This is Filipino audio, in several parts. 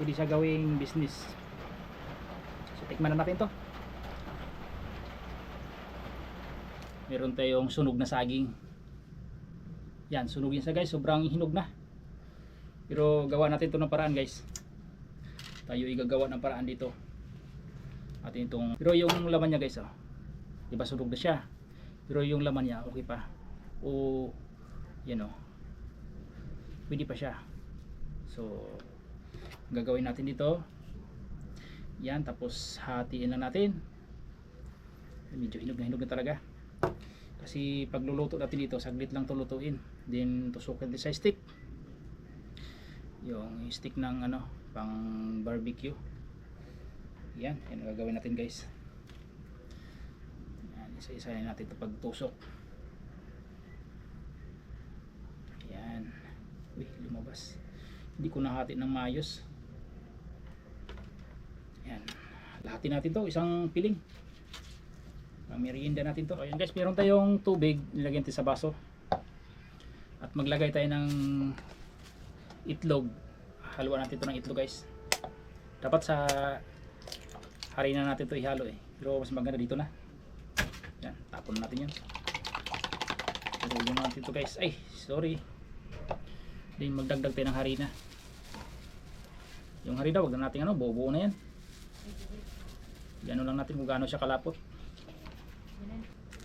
pwede siya gawing business. So tikman na natin to. Meron tayong sunog na saging. Yan, sunog yan siya guys, sobrang hinog na. Pero gawa natin to ng paraan guys. Tayo igagawa ng paraan dito. Atin itong, pero yung laman niya guys, oh, diba sunog na siya, pero yung laman niya okay pa. O yan, oh, pwede pa siya. So gagawin natin dito yan, tapos hatiin lang natin. Medyo hinog na talaga, kasi pagluluto natin dito saglit lang to lutuin, then tusukin din sa stick, yung stick ng ano, pang barbecue. Yan ang gagawin natin guys. Yan, isa-isa natin ito pagtusok. Yan. Uy, lumabas. Hindi ko nahati ng maayos. Yan. Lahatin natin to, isang piling. Ang merienda natin to. Ayan guys, meron tayong tubig, nilagyan natin sa baso. At maglagay tayo ng itlog. Haluan natin ito ng itlog guys. Dapat sa harina natin ito ihalo pero mas maganda dito na. Yan, tapon natin yan. Tulungan natin ito guys. Ay, sorry. Then magdagdag tayo ng harina. Yung harina wag na natin ano, buo-buo na yan. Yan lang natin kung gaano siya kalapot.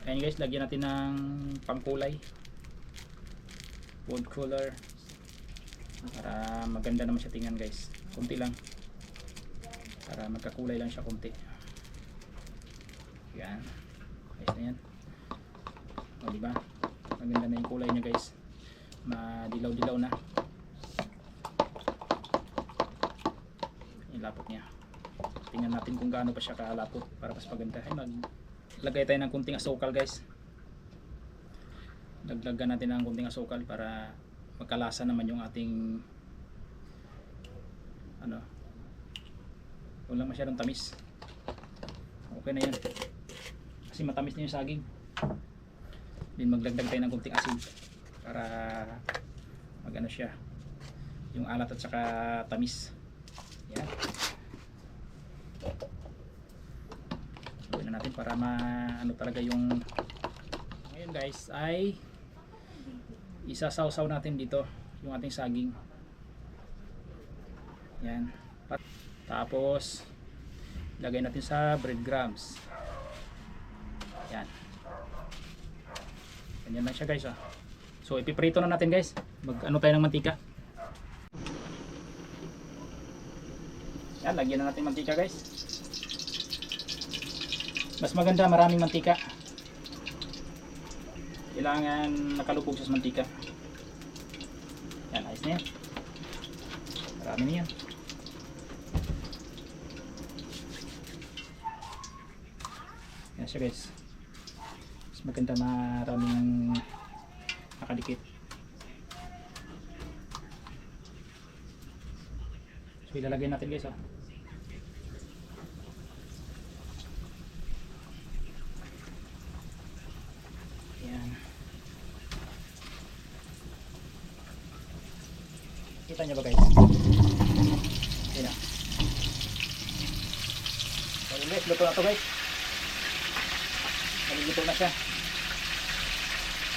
Ayan guys, lagyan natin ng pangkulay, food color, para maganda naman siya tingnan guys. Kunti lang, para magkakulay lang siya konti. Yan, ayos na yan. O diba, maganda na yung kulay niya guys, madilaw-dilaw na yung lapot niya. Tingnan natin kung gaano pa siya kalapot para mas maganda. Ay, maglagay tayo ng kunting asukal guys. Dagdagan natin ng kunting asukal para magkalasa naman yung ating ano, wala masyadong tamis. Okay na yan, kasi matamis na yung saging. Then magdagdag tayo ng kunting asin para magano siya, yung alat at saka tamis. Yan, gawin na natin para maano talaga yung. Ngayon guys ay isasawsaw natin dito yung ating saging. Yan, tapos lagay natin sa breadcrumbs. Yan, ganyan lang siya guys, oh. So ipiprito na natin guys. Mag ano tayo ng mantika. Yan, lagyan na natin mantika guys. Mas maganda maraming mantika. Kailangan nakalubog sa mantika. Yan, ayos na yan. Marami na yan. Yan siya guys. Mas maganda maraming nakadikit. So ilalagay natin guys, oh. Yan. Kita nyo ba guys? Yan na. So guys, luto na to guys. Naluluto na siya.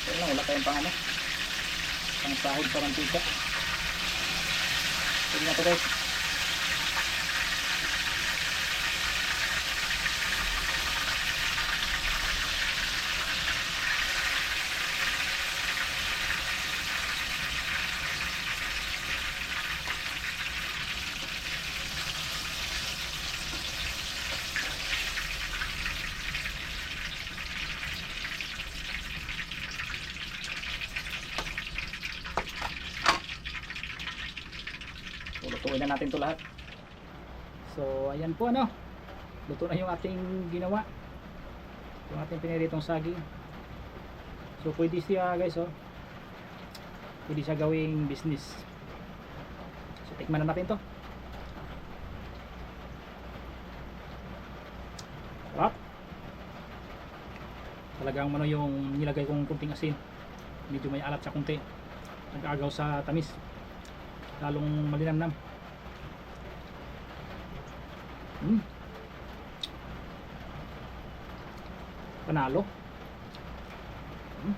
So lang, wala tayong pang ano, pang sahod sa mantika. Tignan na to guys. Lutuin na natin to lahat. So ayan po, ano, luto na yung ating ginawa, yung ating piniritong saging. So pwede siya guys, oh, pwede siya gawing business. So tikman na natin to. Sarap. Talagang ano, yung nilagay kong kunting asin, medyo may alat sa kunti, nag-agaw sa tamis, lalong malinamnam. Mm. Panalo. Mm.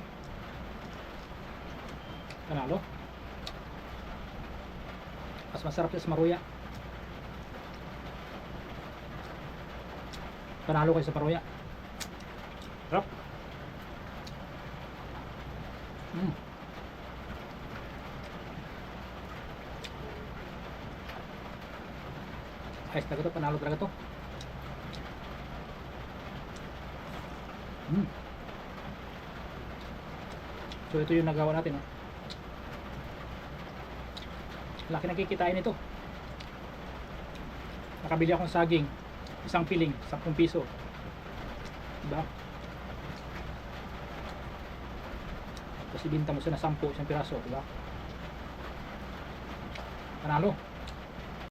Panalo. Mas masarap siya sa maruya. Panalo kayo sa paruya. Sarap. Mm. Ayos talaga to, panalo talaga to. Mm. So ito yung nagawa natin, oh. Laki na kikitain ito. Nakabili akong saging, isang piling, 10 piso. Diba? Tapos ibinta mo siya na 10 isang piraso, diba? Panalo.